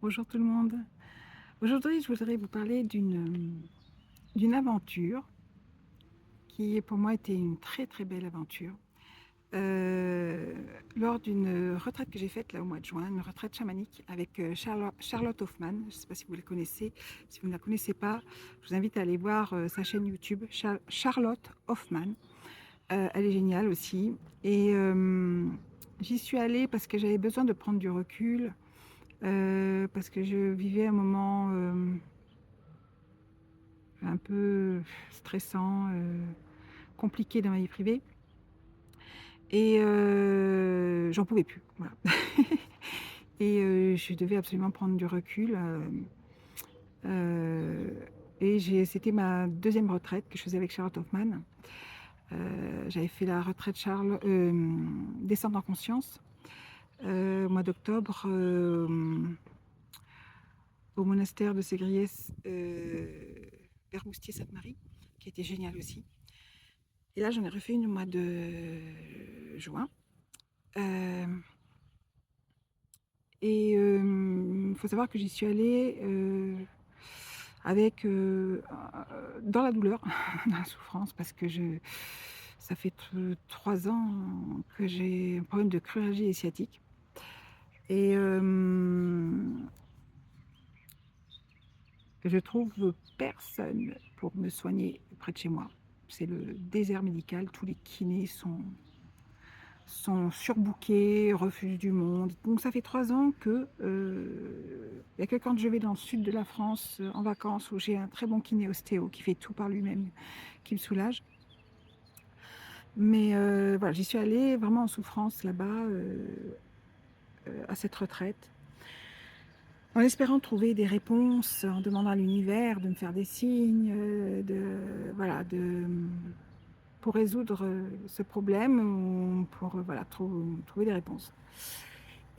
Bonjour tout le monde. Aujourd'hui, je voudrais vous parler d'une aventure qui pour moi était une très très belle aventure. Euh, Lors d'une retraite que j'ai faite là au mois de juin, une retraite chamanique avec Charlotte Hoffman. Je ne sais pas si vous la connaissez. Si vous ne la connaissez pas, je vous invite à aller voir sa chaîne YouTube, Charlotte Hoffman. Elle est géniale aussi. Et j'y suis allée parce que j'avais besoin de prendre du recul, parce que je vivais un moment un peu stressant, compliqué dans ma vie privée. Et j'en pouvais plus. Voilà. Et je devais absolument prendre du recul. Et c'était ma deuxième retraite que je faisais avec Charlotte Hoffman. J'avais fait la retraite Descendre en conscience au mois d'octobre au monastère de Ségriès, vers Moustier-Sainte-Marie, qui était génial aussi. Et là, j'en ai refait une au mois de juin. Et il faut savoir que j'y suis allée avec dans la douleur, dans la souffrance, parce que ça fait 3 ans que j'ai un problème de cruralgie sciatique. Et je trouve personne pour me soigner près de chez moi. C'est le désert médical, tous les kinés sont surbookés, refusent du monde. Donc ça fait 3 ans que il n'y a que quand je vais dans le sud de la France en vacances où j'ai un très bon kiné ostéo qui fait tout par lui-même, qui me soulage. Mais voilà, j'y suis allée vraiment en souffrance là-bas à cette retraite, en espérant trouver des réponses, en demandant à l'univers de me faire des signes, pour résoudre ce problème ou pour voilà, trouver des réponses.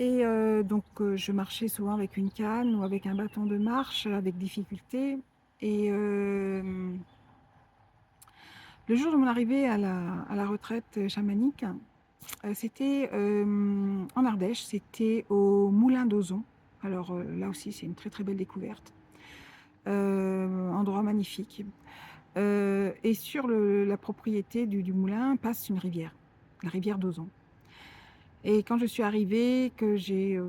Et donc je marchais souvent avec une canne ou avec un bâton de marche avec difficulté. Et le jour de mon arrivée à la retraite chamanique, c'était en Ardèche, c'était au Moulin d'Ozon. Alors là aussi, c'est une très très belle découverte. Endroit magnifique. Et sur la propriété du moulin passe une rivière, la rivière d'Ozon. Et quand je suis arrivée, que j'ai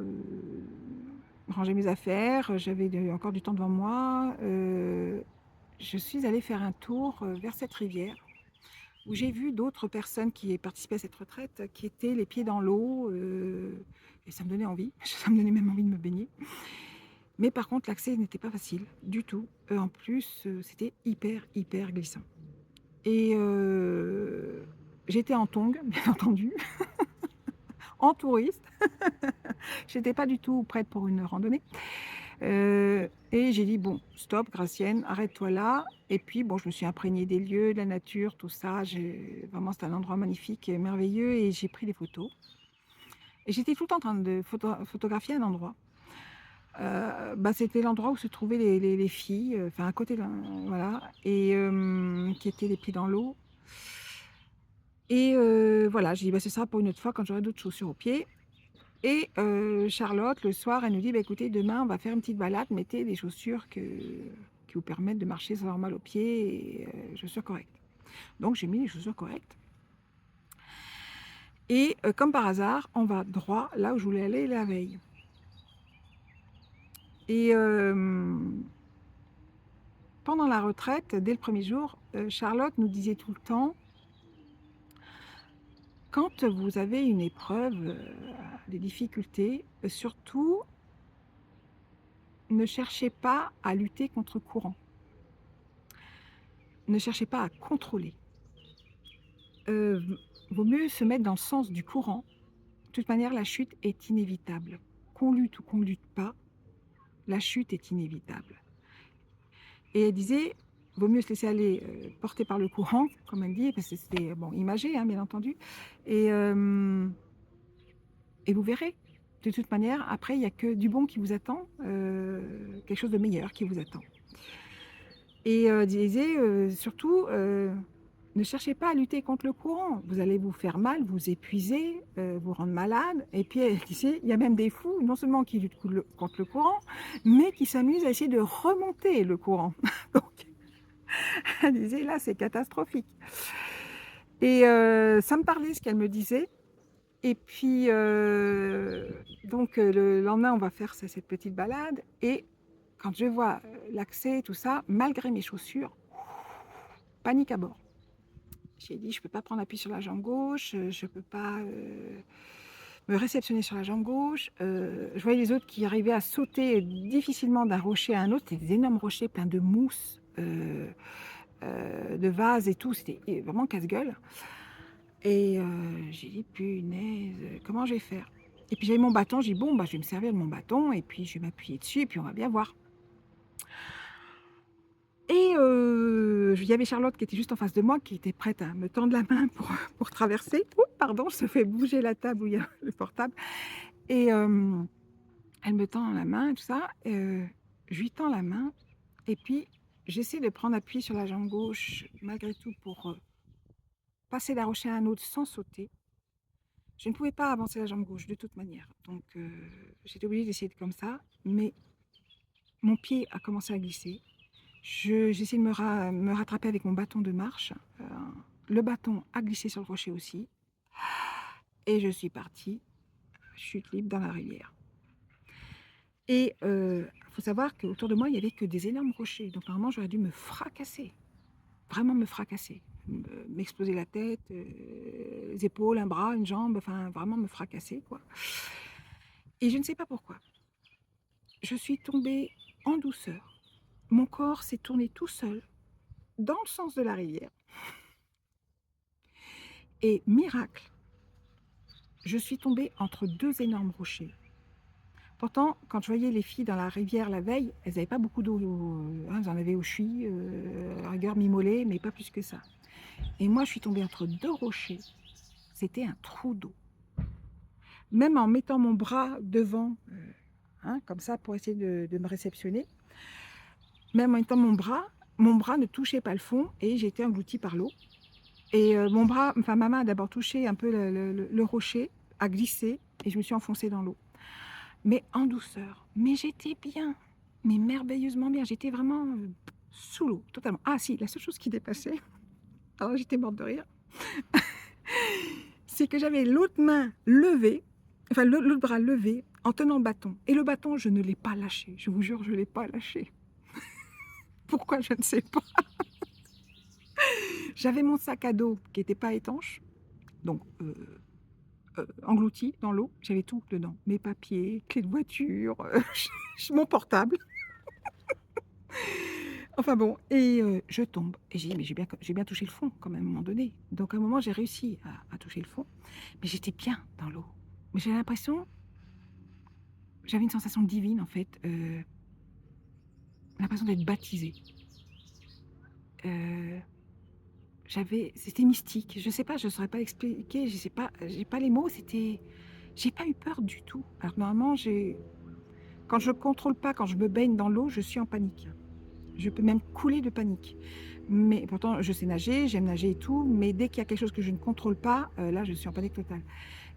rangé mes affaires, j'avais encore du temps devant moi, je suis allée faire un tour vers cette rivière où j'ai vu d'autres personnes qui participaient à cette retraite, qui étaient les pieds dans l'eau, et ça me donnait envie, ça me donnait même envie de me baigner. Mais par contre, l'accès n'était pas facile du tout. En plus, c'était hyper glissant. Et j'étais en tongs, bien entendu, en touriste. J'étais pas du tout prête pour une randonnée. Et j'ai dit, bon, stop, Gracienne, arrête-toi là. Et puis, bon, je me suis imprégnée des lieux, de la nature, tout ça. Vraiment, c'est un endroit magnifique et merveilleux. Et j'ai pris des photos. Et j'étais tout le temps en train de photographier un endroit. C'était l'endroit où se trouvaient les filles, enfin à côté, voilà, et qui étaient les pieds dans l'eau. Et voilà, j'ai dit, bah, ce sera pour une autre fois quand j'aurai d'autres chaussures aux pieds. Et Charlotte, le soir, elle nous dit, bah, écoutez, demain, on va faire une petite balade, mettez des chaussures qui vous permettent de marcher sans avoir mal aux pieds, et chaussures correctes. Donc j'ai mis les chaussures correctes. Et comme par hasard, on va droit là où je voulais aller la veille. Et pendant la retraite, dès le premier jour, Charlotte nous disait tout le temps, quand vous avez une épreuve, des difficultés, surtout, ne cherchez pas à lutter contre courant. Ne cherchez pas à contrôler. Vaut mieux se mettre dans le sens du courant. De toute manière, la chute est inévitable. Qu'on lutte ou qu'on lutte pas, la chute est inévitable. Et elle disait, vaut mieux se laisser aller porter par le courant, comme elle dit, parce que c'était bon, imagé, hein, bien entendu. Et vous verrez, de toute manière, après, il n'y a que du bon qui vous attend, quelque chose de meilleur qui vous attend. Et disait surtout, Ne cherchez pas à lutter contre le courant. Vous allez vous faire mal, vous épuiser, vous rendre malade. Et puis, elle disait, il y a même des fous, non seulement qui luttent contre le courant, mais qui s'amusent à essayer de remonter le courant. Donc, elle disait, là, c'est catastrophique. Et ça me parlait ce qu'elle me disait. Et puis, le lendemain, on va faire cette petite balade. Et quand je vois l'accès, tout ça, malgré mes chaussures, panique à bord. J'ai dit: «Je peux pas prendre appui sur la jambe gauche, je peux pas, me réceptionner sur la jambe gauche». Je voyais les autres qui arrivaient à sauter difficilement d'un rocher à un autre. C'était des énormes rochers pleins de mousse, de vases et tout. C'était vraiment casse-gueule et j'ai dit: «Punaise, comment je vais faire?» Et puis j'avais mon bâton, j'ai dit: «Bon, bah, je vais me servir de mon bâton et puis je vais m'appuyer dessus et puis on va bien voir». Et il y avait Charlotte qui était juste en face de moi, qui était prête à me tendre la main pour traverser. Oups, pardon, je te fais bouger la table où il y a le portable et elle me tend la main et tout ça, je lui tends la main et puis j'essaie de prendre appui sur la jambe gauche malgré tout pour, passer d'un rocher à un autre sans sauter. Je ne pouvais pas avancer la jambe gauche de toute manière, donc j'étais obligée d'essayer comme ça, mais mon pied a commencé à glisser. J'essaie de me rattraper avec mon bâton de marche. Le bâton a glissé sur le rocher aussi. Et je suis partie, chute libre dans la rivière. Et il faut savoir qu'autour de moi, il n'y avait que des énormes rochers. Donc normalement, j'aurais dû me fracasser. Vraiment me fracasser. M'exploser la tête, les épaules, un bras, une jambe. Enfin, vraiment me fracasser, quoi. Et je ne sais pas pourquoi. Je suis tombée en douceur. Mon corps s'est tourné tout seul dans le sens de la rivière. Et miracle, je suis tombée entre deux énormes rochers. Pourtant, quand je voyais les filles dans la rivière la veille, elles n'avaient pas beaucoup d'eau. Hein, elles en avaient aux chevilles, à rigueur mi-mollet, mais pas plus que ça. Et moi, je suis tombée entre deux rochers. C'était un trou d'eau. Même en mettant mon bras devant, hein, comme ça, pour essayer de me réceptionner, même en mettant mon bras ne touchait pas le fond et j'étais engloutie par l'eau. Et ma main a d'abord touché un peu le rocher, a glissé et je me suis enfoncée dans l'eau. Mais en douceur. Mais j'étais bien, mais merveilleusement bien. J'étais vraiment sous l'eau, totalement. Ah si, la seule chose qui dépassait, alors j'étais morte de rire, c'est que j'avais l'autre main levée, enfin l'autre bras levé en tenant le bâton. Et le bâton, je ne l'ai pas lâché. Je vous jure, je ne l'ai pas lâché. Pourquoi, je ne sais pas. J'avais mon sac à dos qui n'était pas étanche, donc englouti dans l'eau. J'avais tout dedans. Mes papiers, clés de voiture, mon portable. Enfin bon, et je tombe. Et j'ai dit: «Mais j'ai bien touché le fond quand même à un moment donné». Donc à un moment, j'ai réussi à toucher le fond, mais j'étais bien dans l'eau. Mais j'avais une sensation divine en fait, l'impression d'être baptisée. Heu, c'était mystique. Je sais pas, je saurais pas expliquer, je sais pas, j'ai pas les mots, j'ai pas eu peur du tout. Alors que normalement, quand je contrôle pas, quand je me baigne dans l'eau, je suis en panique. Je peux même couler de panique. Mais pourtant, je sais nager, j'aime nager et tout, mais dès qu'il y a quelque chose que je ne contrôle pas, là, je suis en panique totale.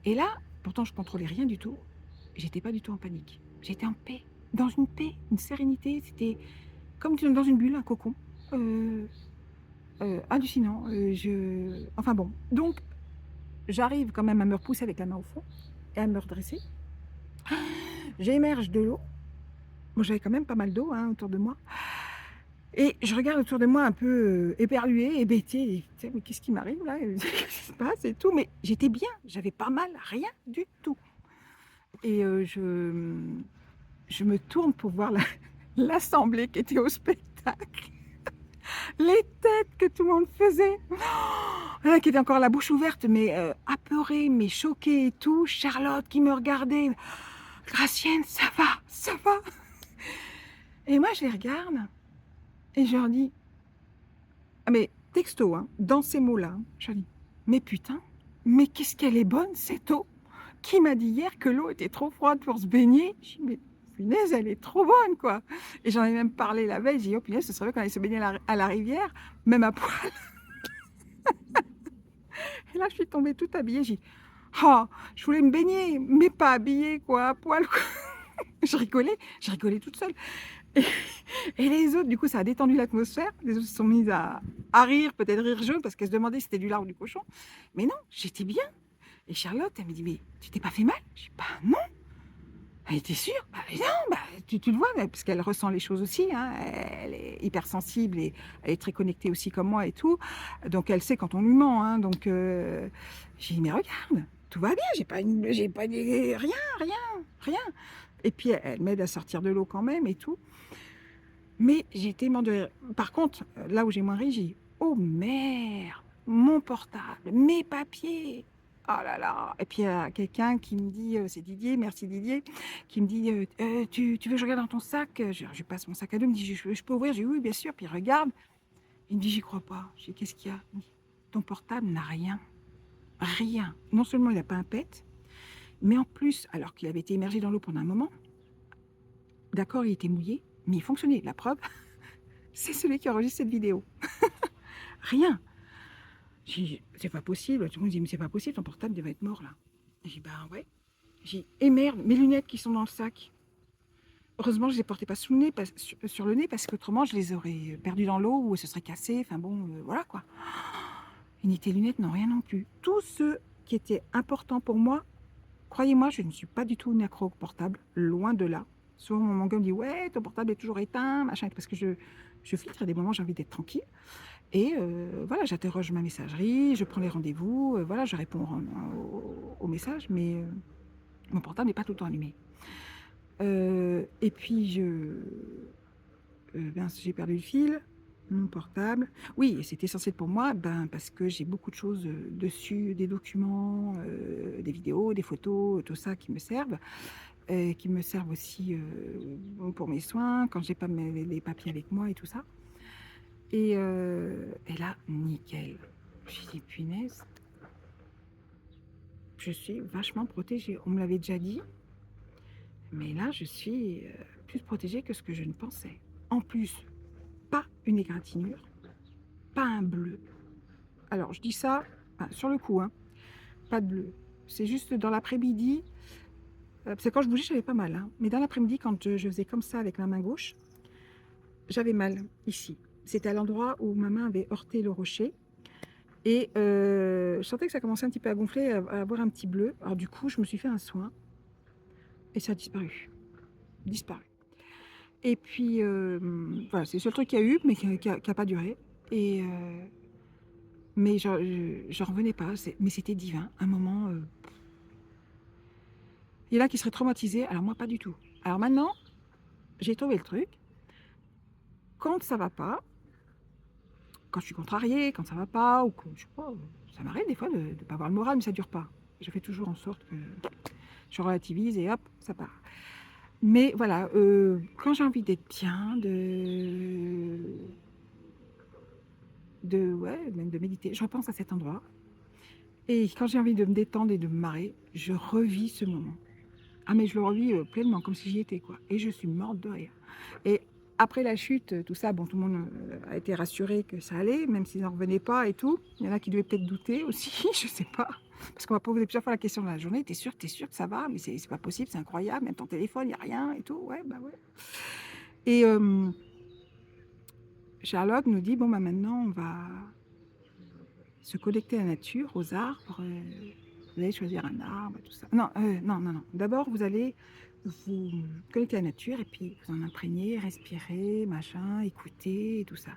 Et là, pourtant, je contrôlais rien du tout. J'étais pas du tout en panique. J'étais en paix, une sérénité. C'était comme dans une bulle, un cocon. Hallucinant. Enfin bon. Donc, j'arrive quand même à me repousser avec la main au fond et à me redresser. J'émerge de l'eau. Bon, j'avais quand même pas mal d'eau autour de moi. Et je regarde autour de moi un peu éperluée, hébétée, et tu sais, mais qu'est-ce qui m'arrive là? Qu'est-ce qui se passe et tout? Mais j'étais bien, j'avais pas mal, rien du tout. Et je me tourne pour voir l'assemblée qui était au spectacle. Les têtes que tout le monde faisait. Oh, qui était encore la bouche ouverte, mais apeurée, mais choquée et tout. Charlotte qui me regardait. Gracienne, ça va, ça va. Et moi, je les regarde et je leur dis, ah mais texto, dans ces mots-là, je dis: «Mais putain, mais qu'est-ce qu'elle est bonne cette eau! Qui m'a dit hier que l'eau était trop froide pour se baigner?» Je dis: «Mais punaise, elle est trop bonne, quoi!» Et j'en ai même parlé la veille, j'ai dit: «Oh punaise, ce serait bien qu'on aille se baigner à la rivière, même à poil.» Et là, je suis tombée toute habillée, j'ai dit: «Oh, je voulais me baigner, mais pas habillée quoi, à poil quoi». Je rigolais toute seule et et les autres, du coup, ça a détendu l'atmosphère. Les autres se sont mises à rire, peut-être rire jaune parce qu'elles se demandaient si c'était du lard ou du cochon. Mais non, j'étais bien et Charlotte, elle me dit: «Mais tu t'es pas fait mal?» Je dis: «Bah non». Elle était sûre? Bah non, bah tu le vois, mais parce qu'elle ressent les choses aussi, hein. Elle est hypersensible et elle est très connectée aussi comme moi et tout. Donc elle sait quand on lui ment, hein. Donc j'ai dit: «Mais regarde, tout va bien, j'ai pas des rien, rien, rien». Et puis elle m'aide à sortir de l'eau quand même et tout. Mais j'ai été morte de rire. Par contre, là où j'ai moins ri, j'ai dit: «Oh merde! Mon portable, mes papiers! Oh là là!» Et puis il y a quelqu'un qui me dit, c'est Didier, merci Didier, qui me dit: Tu veux que je regarde dans ton sac?» Je lui passe mon sac à dos, il me dit: Je peux ouvrir?» Je dis: «Oui, bien sûr». Puis il regarde, il me dit: «J'y crois pas». Je dis: «Qu'est-ce qu'il y a?» Il me dit: «Ton portable n'a rien, rien. Non seulement il a pas un pet, mais en plus, alors qu'il avait été immergé dans l'eau pendant un moment, d'accord, il était mouillé, mais il fonctionnait. La preuve, c'est celui qui enregistre cette vidéo. Rien!» J'ai dit: «C'est pas possible». Tout le monde dit: «Mais c'est pas possible, ton portable devait être mort là». J'ai dit: «Bah ouais». J'ai dit: «Et merde, mes lunettes qui sont dans le sac». Heureusement, je les portais pas sous le nez, sur le nez, parce qu'autrement je les aurais perdues dans l'eau ou elles se seraient cassées. Enfin bon, voilà quoi. Et ni tes lunettes, non rien non plus. Tout ce qui était important pour moi, croyez-moi, je ne suis pas du tout une accro au portable, loin de là. Souvent mon gars me dit: «Ouais, ton portable est toujours éteint, machin», parce que je filtre, à des moments j'ai envie d'être tranquille. Et voilà, j'interroge ma messagerie, je prends les rendez-vous, voilà, je réponds aux messages, mais mon portable n'est pas tout le temps allumé. Et puis mince, j'ai perdu le fil, mon portable. Oui, et c'est essentiel pour moi, ben, parce que j'ai beaucoup de choses, dessus, des documents, des vidéos, des photos, tout ça qui me servent, et qui me servent aussi, pour mes soins, quand j'ai pas les papiers avec moi et tout ça. Et là, nickel. J'ai dit: «Punaise, je suis vachement protégée». On me l'avait déjà dit, mais là, je suis, plus protégée que ce que je ne pensais. En plus, pas une égratignure, pas un bleu. Alors je dis ça, sur le coup, hein, pas de bleu. C'est juste dans l'après-midi, parce que quand je bougeais, j'avais pas mal, hein, mais dans l'après-midi, quand je faisais comme ça avec la main gauche, j'avais mal ici. C'était à l'endroit où ma main avait heurté le rocher. Et je sentais que ça commençait un petit peu à gonfler, à avoir un petit bleu. Alors du coup, je me suis fait un soin et ça a disparu. Disparu. Et puis, voilà, c'est le seul truc qu'il y a eu, mais qui a pas duré. Et mais j'en revenais pas. Mais c'était divin. Un moment, il y en a qui seraient traumatisés, alors moi pas du tout. Alors maintenant, j'ai trouvé le truc. Quand ça va pas, quand je suis contrariée, quand ça va pas, ou que je sais pas, ça m'arrive des fois de ne pas avoir le moral, mais ça dure pas. Je fais toujours en sorte que je relativise et hop, ça part. Mais voilà, quand j'ai envie d'être bien, ouais, même de méditer, je repense à cet endroit. Et quand j'ai envie de me détendre et de me marrer, je revis ce moment. Ah mais je le revis, pleinement, comme si j'y étais, quoi. Et je suis morte de rire. Et après la chute, tout ça, bon, tout le monde, a été rassuré que ça allait, même s'ils n'en revenaient pas et tout. Il y en a qui devaient peut-être douter aussi, je sais pas. Parce qu'on m'a posé plusieurs fois la question dans la journée: «Tu es sûre que ça va? Mais c'est pas possible, c'est incroyable, même ton téléphone, il y a rien et tout». Ouais, bah ouais. Et Charlotte nous dit: «Bon, bah, maintenant, on va se connecter à la nature, aux arbres, vous allez choisir un arbre et tout ça». Non, non, non, non. D'abord, vous allez vous connecter à la nature et puis vous en imprégner, respirer, machin, écouter et tout ça.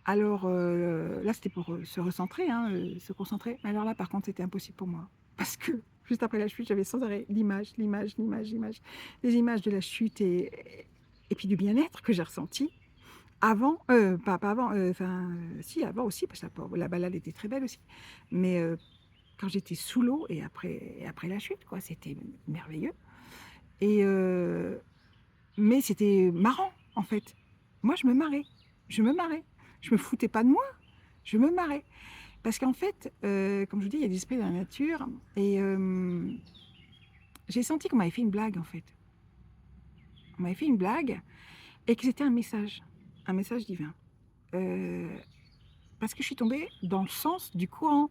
Alors, là, c'était pour, se recentrer, hein, se concentrer. Mais alors là, par contre, c'était impossible pour moi. Parce que juste après la chute, j'avais sans arrêt l'image, l'image, l'image, l'image. Les images de la chute et puis du bien-être que j'ai ressenti. Avant, pas avant, enfin, si avant aussi, parce que la balade était très belle aussi. Mais, quand j'étais sous l'eau et après la chute, quoi, c'était merveilleux. Et mais c'était marrant, en fait. Moi, je me marrais. Je me marrais. Je me foutais pas de moi, je me marrais. Parce qu'en fait, comme je vous dis, il y a des esprits dans la nature et j'ai senti qu'on m'avait fait une blague, en fait. On m'avait fait une blague et que c'était un message divin. Heu parce que je suis tombée dans le sens du courant,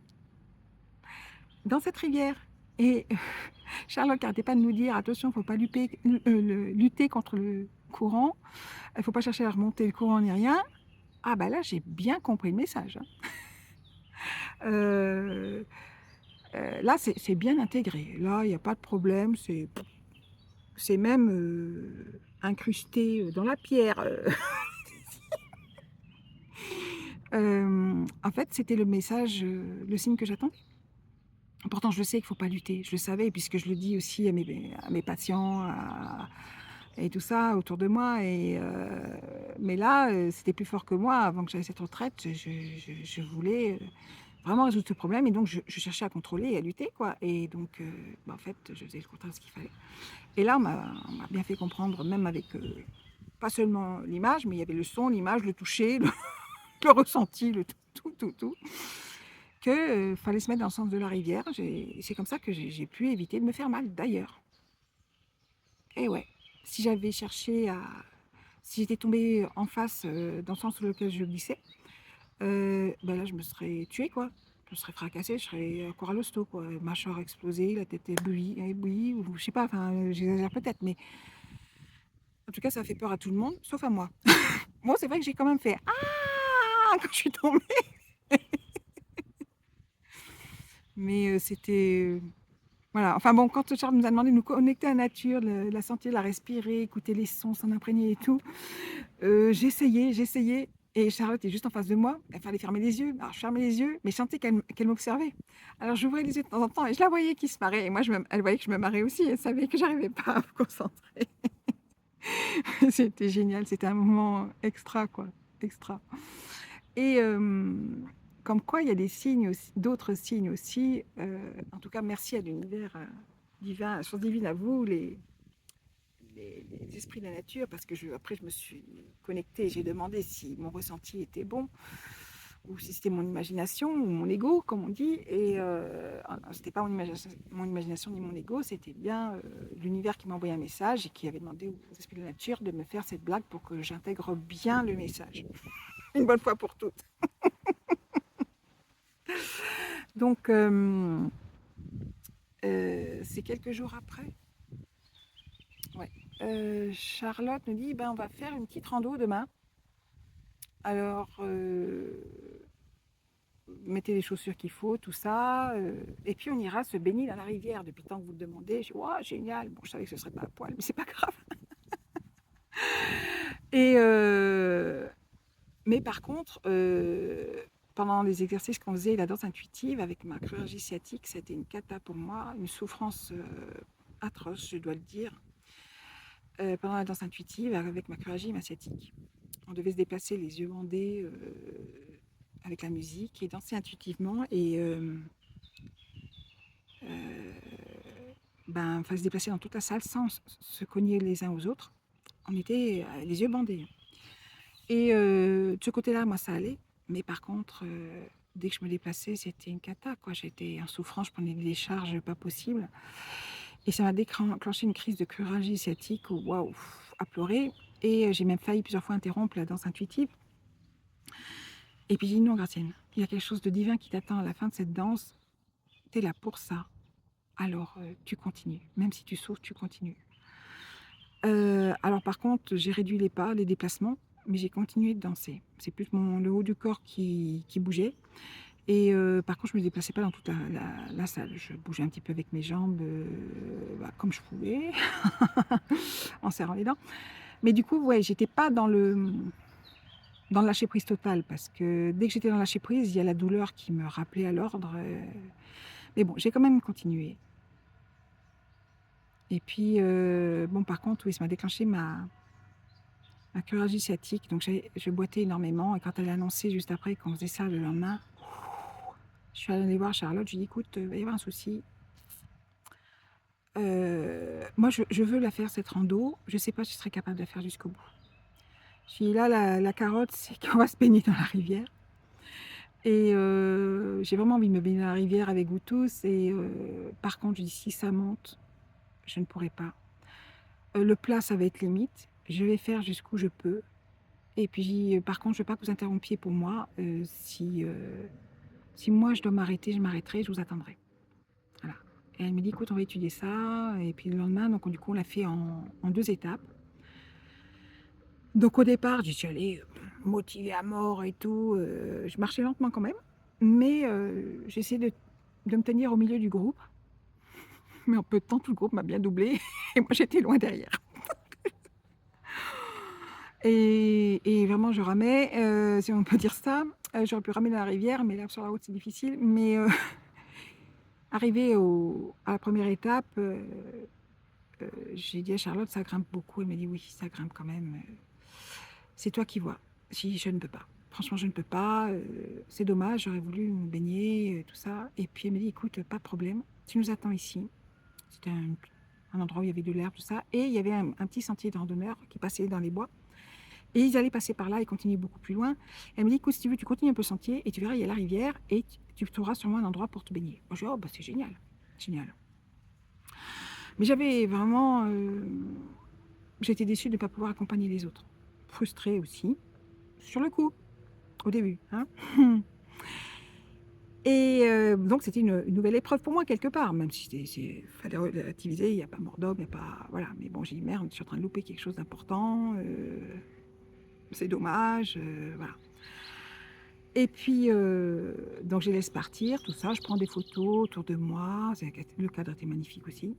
dans cette rivière. Et Charlotte n'arrêtait pas de nous dire: «Attention, il ne faut pas lutter contre le courant, il ne faut pas chercher à remonter le courant ni rien». Ah bah là, j'ai bien compris le message, hein. Heu là, c'est bien intégré. Là, il y a pas de problème, c'est même, incrusté, dans la pierre, En fait, c'était le message, le signe que j'attendais. Pourtant, je le sais qu'il faut pas lutter, je le savais puisque je le dis aussi à mes patients, à et tout ça autour de moi mais là, c'était plus fort que moi. Avant que j'aie cette retraite, je voulais, vraiment résoudre ce problème et donc je cherchais à contrôler et à lutter, quoi et donc bah, en fait, je faisais le contraire de ce qu'il fallait et là, on m'a bien fait comprendre, même avec, pas seulement l'image, mais il y avait le son, l'image, le toucher, le ressenti, le tout, que, fallait se mettre dans le sens de la rivière. C'est comme ça que j'ai pu éviter de me faire mal, d'ailleurs. Et ouais, si j'avais cherché à si j'étais tombée en face, dans le sens sur lequel je glissais, bah, là, je me serais tuée, quoi. Je me serais fracassée, je serais encore à l'hosto, quoi. Mâchoire explosée, la tête ébouillie ou je sais pas, enfin, j'exagère peut-être, mais en tout cas, ça a fait peur à tout le monde, sauf à moi. Moi, c'est vrai que j'ai quand même fait: «Ah!» quand je suis tombée, mais c'était, voilà. Enfin bon, quand Charles nous a demandé de nous connecter à la nature, la sentir, la respirer, écouter les sons, s'en imprégner et tout, j'essayais et Charlotte est juste en face de moi. Il fallait fermer les yeux. Alors je fermais les yeux, mais je sentais qu'elle m'observait. Alors j'ouvrais les yeux de temps en temps et je la voyais qui se marrait et moi elle voyait que je me marrais aussi. Elle savait que j'arrivais pas à me concentrer. C'était génial, c'était un moment extra, quoi, extra et comme quoi il y a des signes aussi d'autres signes aussi, en tout cas merci à l'univers, divin, à la source divine, à vous les esprits de la nature, parce que après je me suis connectée et j'ai demandé si mon ressenti était bon ou si c'était mon imagination ou mon ego, comme on dit. Et c'était pas mon imagination ni mon ego, c'était bien l'univers qui m'a envoyé un message et qui avait demandé aux esprits de la nature de me faire cette blague pour que j'intègre bien le message, une bonne fois pour toutes. Donc, c'est quelques jours après. Ouais. Charlotte nous dit, ben, on va faire une petite rando demain. Alors, mettez les chaussures qu'il faut, tout ça. Et puis on ira se baigner dans la rivière. Depuis le temps que vous le demandez, je dis, wow, génial. Bon, je savais que ce serait pas à poil, mais c'est pas grave. Et mais par contre, pendant les exercices qu'on faisait, la danse intuitive avec ma chirurgie sciatique, c'était une cata pour moi, une souffrance atroce, je dois le dire. Pendant la danse intuitive, avec ma chirurgie et ma sciatique, on devait se déplacer les yeux bandés avec la musique et danser intuitivement. Et ben, fallait se déplacer dans toute la salle sans se cogner les uns aux autres. On était les yeux bandés. Et de ce côté-là, moi, ça allait. Mais par contre, dès que je me déplaçais, c'était une cata, quoi. J'étais en souffrance, je prenais des charges pas possibles. Et ça m'a déclenché une crise de chirurgie sciatique, waouh, à pleurer. Et j'ai même failli plusieurs fois interrompre la danse intuitive. Et puis j'ai dit non, Gratienne, il y a quelque chose de divin qui t'attend à la fin de cette danse. T'es là pour ça. Alors tu continues. Même si tu souffres, tu continues. Alors par contre, j'ai réduit les pas, les déplacements, mais j'ai continué de danser. C'est plus le haut du corps qui bougeait. Et par contre, je ne me déplaçais pas dans toute la salle. Je bougeais un petit peu avec mes jambes, bah, comme je pouvais, en serrant les dents. Mais du coup, ouais, j'étais pas dans le lâcher prise total, parce que dès que j'étais dans le lâcher prise, il y a la douleur qui me rappelait à l'ordre. Mais bon, j'ai quand même continué. Et puis, bon, par contre, oui, ça m'a déclenché ma chirurgie sciatique. Donc, je boitais énormément. Et quand elle a annoncé juste après qu'on faisait ça le lendemain, je suis allée voir Charlotte. Je lui ai dit, écoute, il va y avoir un souci. Moi, je veux la faire, cette rando. Je ne sais pas si je serai capable de la faire jusqu'au bout. Je lui ai dit, là, la carotte, c'est qu'on va se baigner dans la rivière. Et j'ai vraiment envie de me baigner dans la rivière avec vous tous. Et par contre, je dis, si ça monte, je ne pourrai pas. Le plat, ça va être limite. Je vais faire jusqu'où je peux. Et puis, par contre, je veux pas que vous interrompiez pour moi. Si moi je dois m'arrêter, je m'arrêterai, je vous attendrai. Voilà. Et elle me dit, écoute, on va étudier ça. Et puis le lendemain, donc du coup, on l'a fait en 2 étapes. Donc au départ, j'y suis allée motivée à mort et tout. Je marchais lentement quand même, mais j'essayais de me tenir au milieu du groupe. Mais en peu de temps, tout le groupe m'a bien doublé et moi j'étais loin derrière. Et vraiment, je ramais, si on peut dire ça. J'aurais pu ramer dans la rivière, mais là, sur la route, c'est difficile. Mais arrivée à la première étape, j'ai dit à Charlotte, ça grimpe beaucoup. Elle m'a dit, oui, ça grimpe quand même. C'est toi qui vois. Si je ne peux pas. Franchement, je ne peux pas. C'est dommage, j'aurais voulu me baigner, tout ça. Et puis elle m'a dit, écoute, pas de problème. Tu nous attends ici. C'était un endroit où il y avait de l'herbe, tout ça. Et il y avait un petit sentier de randonneurs qui passait dans les bois. Et ils allaient passer par là et continuer beaucoup plus loin. Elle me dit, écoute, si tu veux, tu continues un peu le sentier et tu verras, il y a la rivière et tu trouveras sûrement un endroit pour te baigner. Moi, je dis, oh, bah, c'est génial. Génial. Mais j'avais vraiment. J'étais déçue de ne pas pouvoir accompagner les autres. Frustrée aussi. Sur le coup, au début. Hein. Et donc, c'était une nouvelle épreuve pour moi, quelque part. Même si il fallait relativiser, il n'y a pas mort d'homme, il n'y a pas. Voilà. Mais bon, j'ai dit, merde, je suis en train de louper quelque chose d'important. C'est dommage. Voilà. Et puis, donc je les laisse partir, tout ça. Je prends des photos autour de moi. Le cadre était magnifique aussi.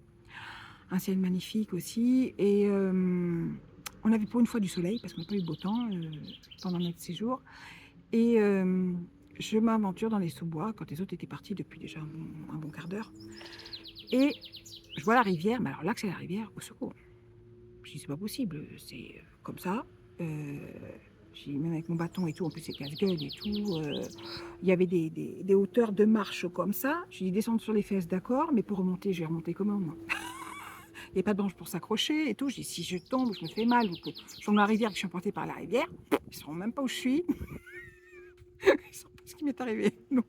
Un ciel magnifique aussi. Et on avait pour une fois du soleil, parce qu'on n'a pas eu beau temps pendant notre séjour. Et je m'aventure dans les sous-bois, quand les autres étaient partis depuis déjà un bon quart d'heure. Et je vois la rivière, mais alors là que c'est la rivière, au secours. Je dis, c'est pas possible, c'est comme ça. Même avec mon bâton et tout, en plus c'est casse-gueule et tout. Il y avait des hauteurs de marche comme ça. Je dis descendre sur les fesses, d'accord, mais pour remonter, je vais remonter comment moi? Il n'y a pas de branche pour s'accrocher et tout. Je dis si je tombe, je me fais mal ou que je tombe dans la rivière, que je suis emportée par la rivière, ils ne sauront même pas où je suis. Ils ne sauront pas ce qui m'est arrivé. Donc,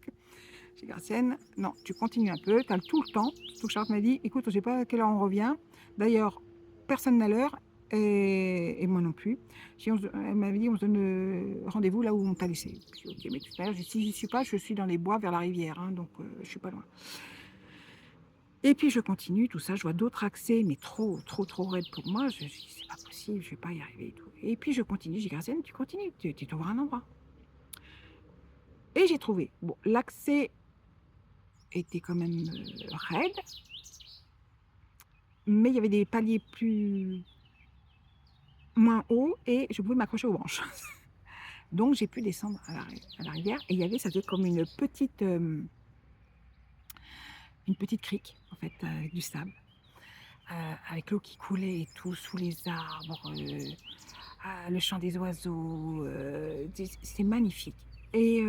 j'ai dit Gracienne, non, tu continues un peu, tu as tout le temps. Surtout que Charlotte m'a dit, écoute, je ne sais pas à quelle heure on revient. D'ailleurs, personne n'a l'heure et moi non plus. Elle m'avait dit, on se donne rendez-vous là où on t'a laissé. Je dis, ok, mais tout à l'heure, si je n'y suis pas, je suis dans les bois vers la rivière, hein, donc je ne suis pas loin. Et puis je continue, tout ça, je vois d'autres accès, mais trop raides pour moi. Je dis, c'est pas possible, je ne vais pas y arriver et tout. Et puis je continue, j'ai dit, Gracienne, tu continues, tu trouveras un endroit. Et j'ai trouvé. Bon, l'accès était quand même raide, mais il y avait des paliers moins hauts et je pouvais m'accrocher aux branches. Donc j'ai pu descendre à la rivière et il y avait, ça faisait comme une petite crique, en fait, avec du sable, avec l'eau qui coulait et tout, sous les arbres, le chant des oiseaux, c'est magnifique. Et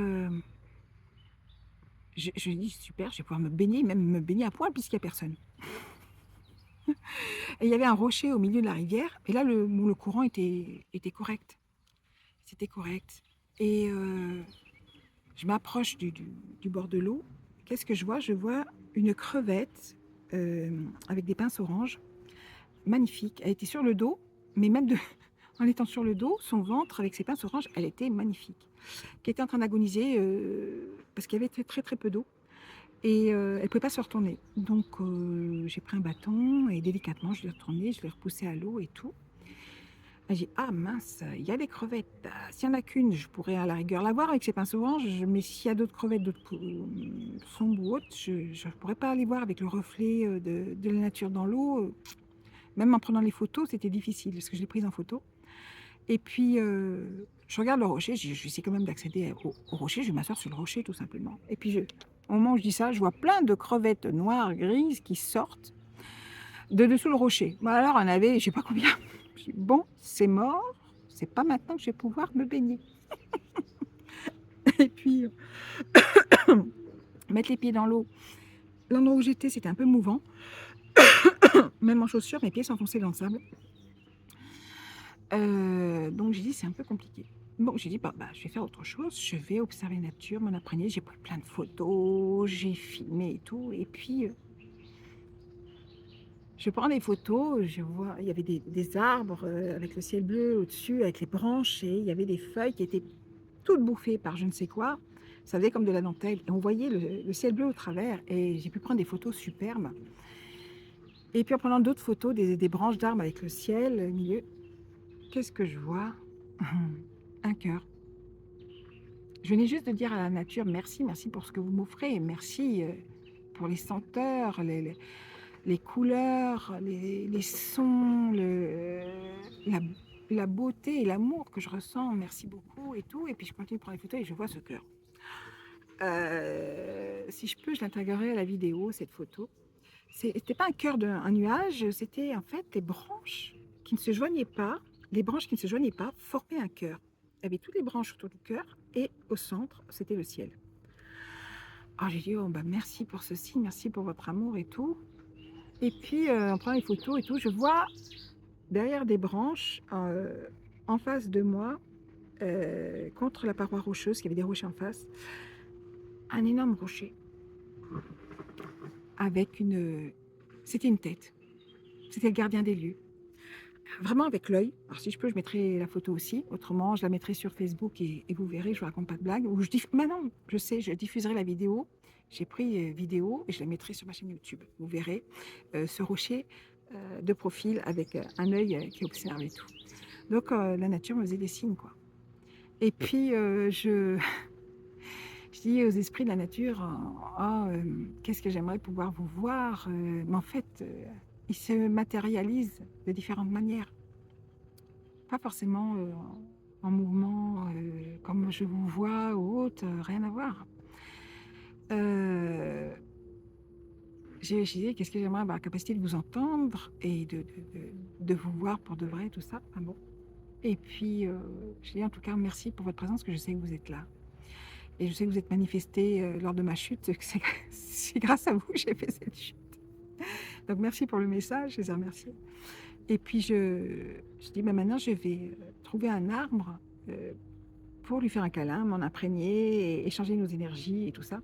je dis super, je vais pouvoir me baigner, même me baigner à poil puisqu'il n'y a personne. Et il y avait un rocher au milieu de la rivière, et là le courant était correct. C'était correct. Et je m'approche du bord de l'eau. Qu'est-ce que je vois? Je vois une crevette avec des pinces oranges, magnifique. Elle était sur le dos, mais même en étant sur le dos, son ventre avec ses pinces oranges, elle était magnifique. Qui était en train d'agoniser parce qu'il y avait très peu d'eau. Et elle ne pouvait pas se retourner. Donc j'ai pris un bâton et délicatement je l'ai retourné, je l'ai repoussé à l'eau et tout. Et j'ai dit, ah mince, il y a des crevettes. S'il n'y en a qu'une, je pourrais à la rigueur la voir avec ses pinces oranges, mais s'il y a d'autres crevettes, d'autres sombres ou autres, je ne pourrais pas les voir avec le reflet de la nature dans l'eau. Même en prenant les photos, c'était difficile parce que je l'ai prise en photo. Et puis, je regarde le rocher, je vais essayer quand même d'accéder au rocher, je vais m'asseoir sur le rocher tout simplement. Et puis, au moment où je dis ça, je vois plein de crevettes noires, grises qui sortent de dessous le rocher. Bah alors, on avait, je sais pas combien. Je dis, bon, c'est mort, c'est pas maintenant que je vais pouvoir me baigner. Et puis, mettre les pieds dans l'eau. L'endroit où j'étais, c'était un peu mouvant. Même en chaussures, mes pieds s'enfonçaient dans le sable. Donc j'ai dit, c'est un peu compliqué. Bon, j'ai dit, bah, je vais faire autre chose. Je vais observer la nature, m'en imprégner. J'ai pris plein de photos, j'ai filmé et tout. Et puis, Je prends des photos, je vois, il y avait des arbres avec le ciel bleu au-dessus, avec les branches, et il y avait des feuilles qui étaient toutes bouffées par je ne sais quoi. Ça faisait comme de la dentelle. Et on voyait le ciel bleu au travers, et j'ai pu prendre des photos superbes. Et puis en prenant d'autres photos des branches d'arbres avec le ciel au milieu, qu'est-ce que je vois? Un cœur. Je venais juste de dire à la nature merci, merci pour ce que vous m'offrez, merci pour les senteurs, les couleurs, les sons, la, la beauté et l'amour que je ressens, merci beaucoup et tout. Et puis je continue de prendre les photos et je vois ce cœur. Si je peux, je l'intégrerai à la vidéo, cette photo. C'était pas un cœur d'un nuage, c'était en fait des branches qui ne se joignaient pas. Les branches qui ne se joignaient pas formaient un cœur. Il y avait toutes les branches autour du cœur et au centre, c'était le ciel. Alors j'ai dit, oh, bah, merci pour ceci, merci pour votre amour et tout. Et puis, en prenant les photos et tout, je vois derrière des branches, en face de moi, contre la paroi rocheuse, qu'il y avait des rochers en face, un énorme rocher avec c'était une tête. C'était le gardien des lieux. Vraiment avec l'œil. Alors si je peux, je mettrai la photo aussi. Autrement, je la mettrai sur Facebook et vous verrez, je vous raconte pas de blague. Ou maintenant, je sais, je diffuserai la vidéo. J'ai pris vidéo et je la mettrai sur ma chaîne YouTube. Vous verrez ce rocher de profil avec un œil qui observe et tout. Donc la nature me faisait des signes, quoi. Et puis je dis aux esprits de la nature, ah, qu'est-ce que j'aimerais pouvoir vous voir. Mais en fait, ils se matérialisent de différentes manières. Pas forcément en mouvement comme je vous vois ou autre, rien à voir. Euh, j'ai dit, qu'est-ce que j'aimerais avoir la capacité de vous entendre et de vous voir pour de vrai, tout ça. Ah bon. Et puis, je dis en tout cas merci pour votre présence, que je sais que vous êtes là. Et je sais que vous êtes manifesté lors de ma chute, que c'est grâce à vous que j'ai fait cette chute. Donc merci pour le message, je les ai remerciés. Et puis je dis, bah, maintenant je vais trouver un arbre pour lui faire un câlin, m'en imprégner, et échanger nos énergies et tout ça.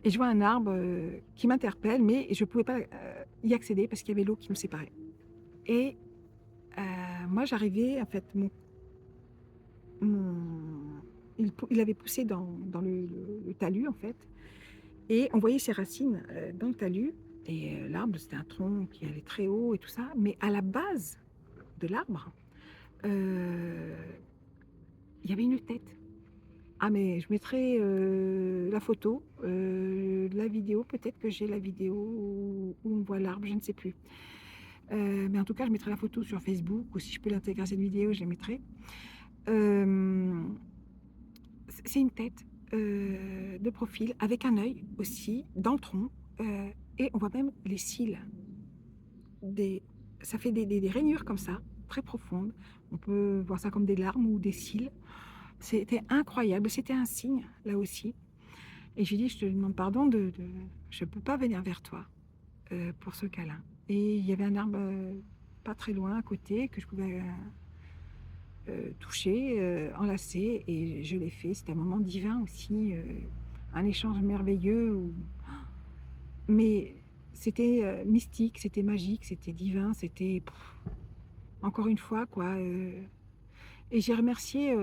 Et je vois un arbre qui m'interpelle, mais je ne pouvais pas y accéder parce qu'il y avait l'eau qui me séparait. Et moi j'arrivais, en fait, il avait poussé dans le talus, en fait, et on voyait ses racines dans le talus. Et l'arbre, c'était un tronc qui allait très haut et tout ça, mais à la base de l'arbre, euh, il y avait une tête. Ah, mais je mettrai la photo, la vidéo, peut-être que j'ai la vidéo où on voit l'arbre, je ne sais plus. Mais en tout cas, je mettrai la photo sur Facebook, ou si je peux l'intégrer à cette vidéo, je la mettrai. Euh, c'est une tête de profil, avec un œil aussi, dans le tronc, et on voit même les cils. Ça fait des rainures comme ça, très profondes. On peut voir ça comme des larmes ou des cils. C'était incroyable, c'était un signe, là aussi. Et j'ai dit, je te demande pardon, je ne peux pas venir vers toi pour ce câlin. Et il y avait un arbre pas très loin à côté que je pouvais toucher, enlacer, et je l'ai fait. C'était un moment divin aussi, un échange merveilleux. Mais c'était mystique, c'était magique, c'était divin, c'était encore une fois, quoi. Et j'ai remercié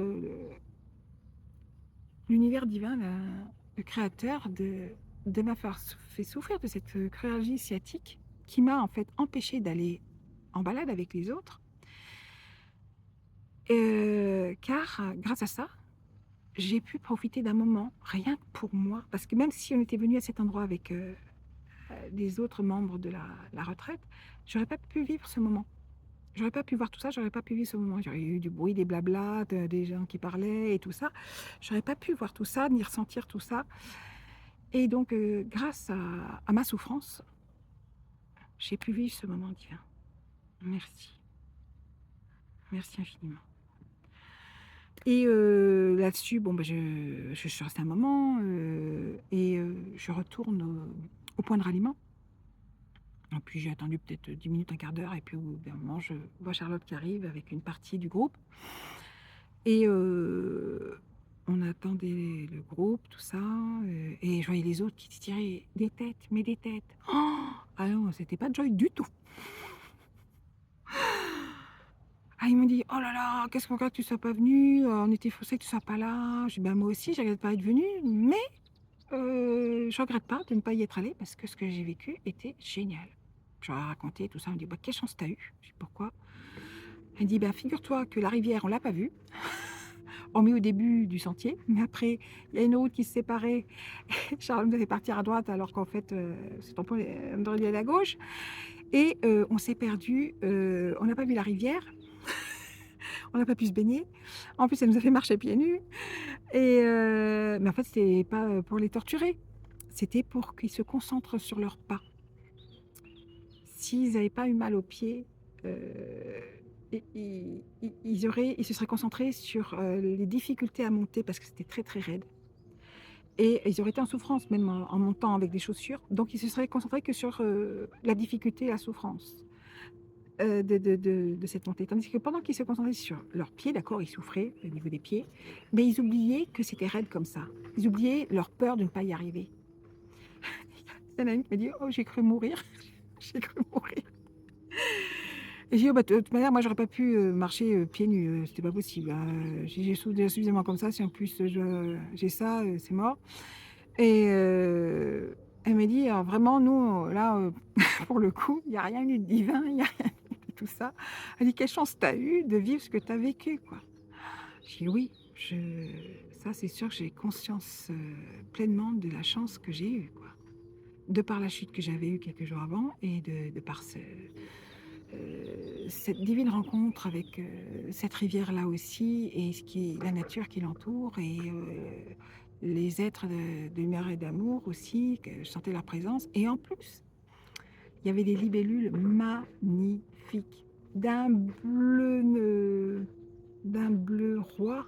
l'univers divin, le créateur, de m'avoir fait souffrir de cette cruelté sciatique qui m'a en fait empêché d'aller en balade avec les autres. Car grâce à ça, j'ai pu profiter d'un moment, rien que pour moi. Parce que même si on était venu à cet endroit avec les autres membres de la retraite, j'aurais pas pu vivre ce moment. J'aurais pas pu voir tout ça, j'aurais pas pu vivre ce moment. J'aurais eu du bruit, des blablas, des gens qui parlaient et tout ça. J'aurais pas pu voir tout ça, ni ressentir tout ça. Et donc, grâce à ma souffrance, j'ai pu vivre ce moment divin. Merci. Merci infiniment. Et là-dessus, bon, ben, je suis restée un moment et je retourne au point de ralliement. Et puis j'ai attendu peut-être 10 minutes, un quart d'heure, et puis au bout d'un moment, je vois Charlotte qui arrive avec une partie du groupe. Et On attendait le groupe, tout ça, et je voyais les autres qui se tiraient des têtes, mais des têtes. Oh ah non, c'était pas Joy du tout. Ah, ils m'ont dit: «Oh là là, qu'est-ce qu'on regrette que tu sois pas venu, on était frustrés que tu sois pas là». Je dis: «Bah, moi aussi, je regrette pas être venue, mais je regrette pas de ne pas y être allée parce que ce que j'ai vécu était génial». Je leur ai raconté tout ça, on me dit: «Bah, quelle chance tu as eue». Je dis: «Pourquoi?» Elle dit: «Bah, figure-toi que la rivière, on l'a pas vue, hormis au début du sentier, mais après, il y a une route qui se séparait. Charles devait partir à droite alors qu'en fait, c'est tampon on devrait y aller à gauche et on s'est perdu, on n'a pas vu la rivière, on n'a pas pu se baigner. En plus, elle nous a fait marcher pieds nus et mais en fait, c'était pas, pour les torturer, c'était pour qu'ils se concentrent sur leurs pas. S'ils n'avaient pas eu mal aux pieds, ils se seraient concentrés sur, les difficultés à monter parce que c'était très, très raide et ils auraient été en souffrance même en montant avec des chaussures, donc ils se seraient concentrés que sur, la difficulté et la souffrance, de cette montée. Tandis que pendant qu'ils se concentraient sur leurs pieds, d'accord, ils souffraient au niveau des pieds, mais ils oubliaient que c'était raide comme ça. Ils oubliaient leur peur de ne pas y arriver. Il y en a une qui m'a dit: «Oh, j'ai cru mourir, j'ai cru mourir». Et j'ai dit: «Oh bah, de toute manière, moi, j'aurais pas pu, marcher, pieds nus, c'était pas possible, hein, j'ai souffert suffisamment comme ça, si en plus, j'ai ça, c'est mort» et elle m'a dit: «Alors vraiment, nous, là, pour le coup, il y a rien eu de divin, il y a rien eu de tout ça». Elle dit: «Quelle chance tu as eue de vivre ce que tu as vécu, quoi». J'ai dit: «Oui, je ça, c'est sûr que j'ai conscience, pleinement de la chance que j'ai eue, quoi». De par la chute que j'avais eue quelques jours avant et de par cette divine rencontre avec, cette rivière-là aussi et ce qui est la nature qui l'entoure et les êtres de lumière et d'amour aussi, que je sentais leur présence et en plus, il y avait des libellules magnifiques, d'un bleu d'un bleu roi,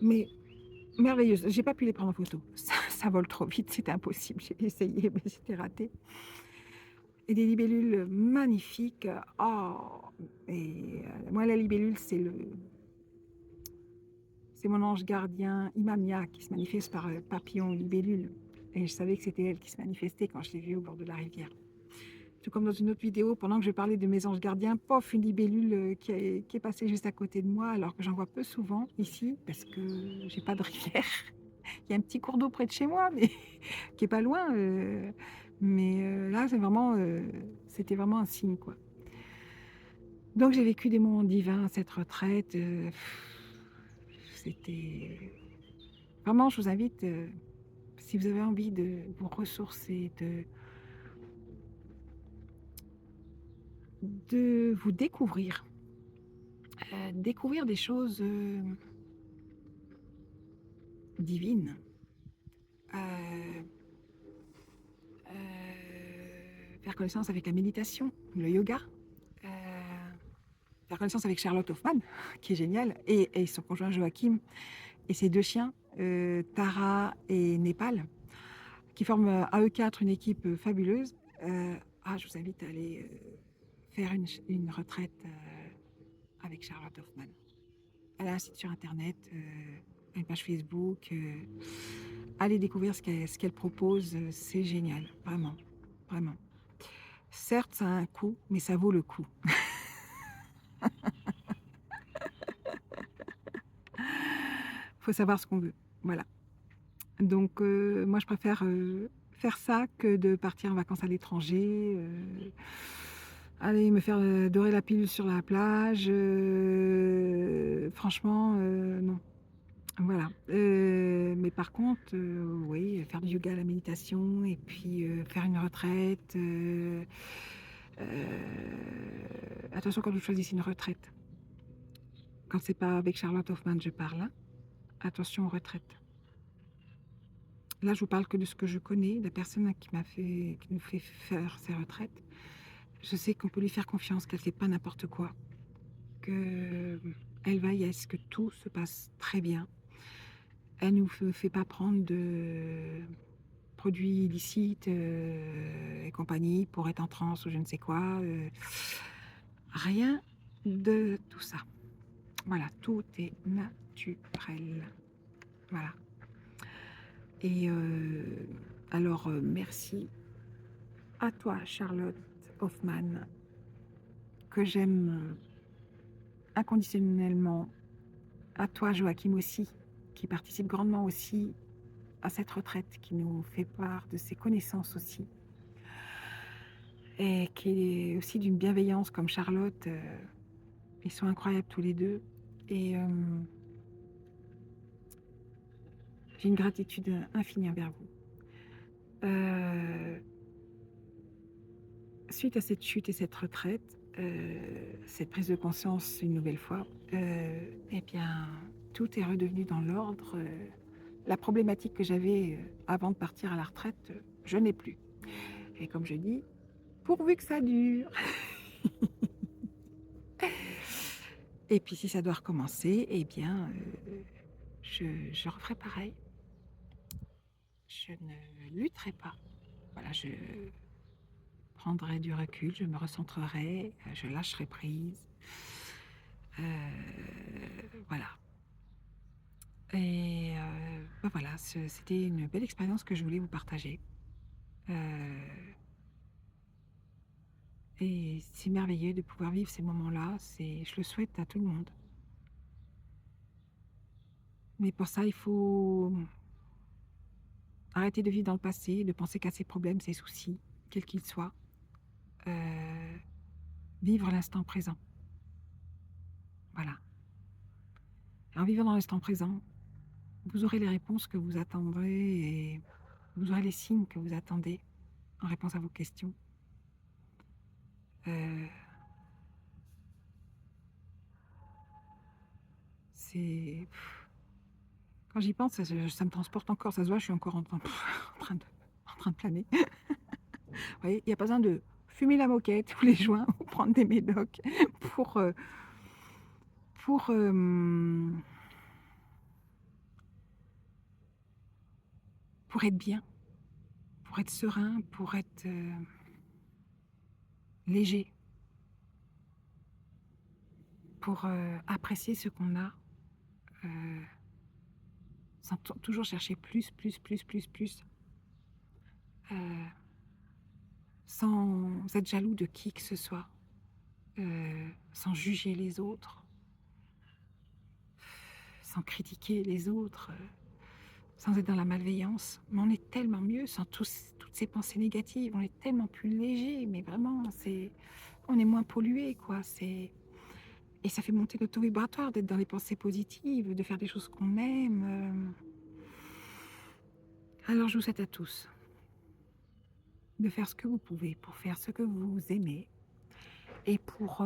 mais merveilleuses. J'ai pas pu les prendre en photo. Ça vole trop vite, c'était impossible. J'ai essayé, mais c'était raté. Et des libellules magnifiques. Oh! Et moi, la libellule, c'est mon ange gardien Imamia qui se manifeste par papillon libellule. Et je savais que c'était elle qui se manifestait quand je l'ai vue au bord de la rivière. Tout comme dans une autre vidéo, pendant que je parlais de mes anges gardiens, pof, une libellule qui est passée juste à côté de moi, alors que j'en vois peu souvent ici, parce que j'ai pas de rivière. Il y a un petit cours d'eau près de chez moi, mais qui est pas loin. Mais là, c'était vraiment un signe, quoi. Donc j'ai vécu des moments divins à cette retraite. C'était vraiment, je vous invite, si vous avez envie de vous ressourcer, de vous découvrir, découvrir des choses divines, euh, faire connaissance avec la méditation, le yoga, euh, faire connaissance avec Charlotte Hoffman, qui est géniale, et son conjoint Joachim, et ses deux chiens, Tara et Népal, qui forment à eux quatre une équipe fabuleuse. Je vous invite à aller faire une retraite avec Charlotte Hoffman. Elle a un site sur internet, une page Facebook. Allez découvrir ce qu'elle propose, c'est génial, vraiment, vraiment. Certes, ça a un coût, mais ça vaut le coup. Il faut savoir ce qu'on veut, voilà. Donc moi, je préfère faire ça que de partir en vacances à l'étranger, aller me faire dorer la pilule sur la plage. Franchement, non. Voilà. Mais par contre, oui, faire du yoga, la méditation, et puis faire une retraite. Attention quand vous choisissez une retraite. Quand c'est pas avec Charlotte Hoffman, je parle. Hein. Attention aux retraites. Là, je vous parle que de ce que je connais, de la personne qui nous fait faire ces retraites. Je sais qu'on peut lui faire confiance, qu'elle ne fait pas n'importe quoi, qu'elle veille à ce que tout se passe très bien. Elle ne nous fait pas prendre de produits illicites et compagnie pour être en transe ou je ne sais quoi. Rien de tout ça. Voilà, tout est naturel. Voilà. Et alors, merci à toi, Charlotte Hoffman, que j'aime inconditionnellement, à toi, Joachim aussi, qui participe grandement aussi à cette retraite, qui nous fait part de ses connaissances aussi, et qui est aussi d'une bienveillance comme Charlotte. Ils sont incroyables tous les deux. Et j'ai une gratitude infinie envers vous. Suite à cette chute et cette retraite, cette prise de conscience une nouvelle fois, eh bien, tout est redevenu dans l'ordre. La problématique que j'avais avant de partir à la retraite, je n'ai plus. Et comme je dis, pourvu que ça dure. Et puis si ça doit recommencer, eh bien, je referai pareil. Je ne lutterai pas. Voilà, je prendrai du recul, je me recentrerai, je lâcherai prise. Voilà. Et ben voilà, c'était une belle expérience que je voulais vous partager. Et c'est merveilleux de pouvoir vivre ces moments-là. Je le souhaite à tout le monde. Mais pour ça, il faut arrêter de vivre dans le passé, de penser qu'à ses problèmes, ses soucis, quels qu'ils soient. Vivre l'instant présent. Voilà. Et en vivant dans l'instant présent, vous aurez les réponses que vous attendrez et vous aurez les signes que vous attendez en réponse à vos questions. C'est... Quand j'y pense, ça me transporte encore. Ça se voit, je suis encore en train de planer. Vous voyez, il n'y a pas besoin de fumer la moquette ou les joints ou prendre des médocs pour, euh, pour, euh, pour être bien, pour être serein, pour être léger, pour apprécier ce qu'on a, sans toujours chercher plus, sans être jaloux de qui que ce soit, sans juger les autres, sans critiquer les autres, sans être dans la malveillance. Mais on est tellement mieux sans toutes ces pensées négatives. On est tellement plus léger, mais vraiment, on est moins pollué, quoi. Et ça fait monter notre taux vibratoire d'être dans les pensées positives, de faire des choses qu'on aime. Alors, je vous souhaite à tous de faire ce que vous pouvez pour faire ce que vous aimez et pour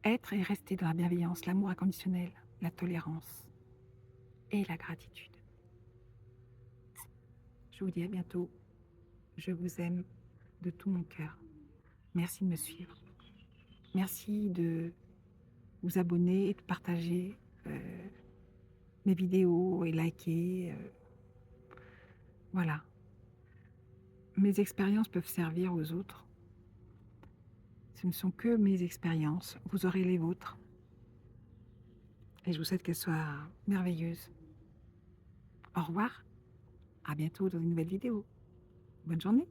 être et rester dans la bienveillance, l'amour inconditionnel, la tolérance et la gratitude. Je vous dis à bientôt. Je vous aime de tout mon cœur. Merci de me suivre. Merci de vous abonner et de partager mes vidéos et liker. Voilà. Mes expériences peuvent servir aux autres. Ce ne sont que mes expériences. Vous aurez les vôtres. Et je vous souhaite qu'elles soient merveilleuses. Au revoir. À bientôt dans une nouvelle vidéo. Bonne journée.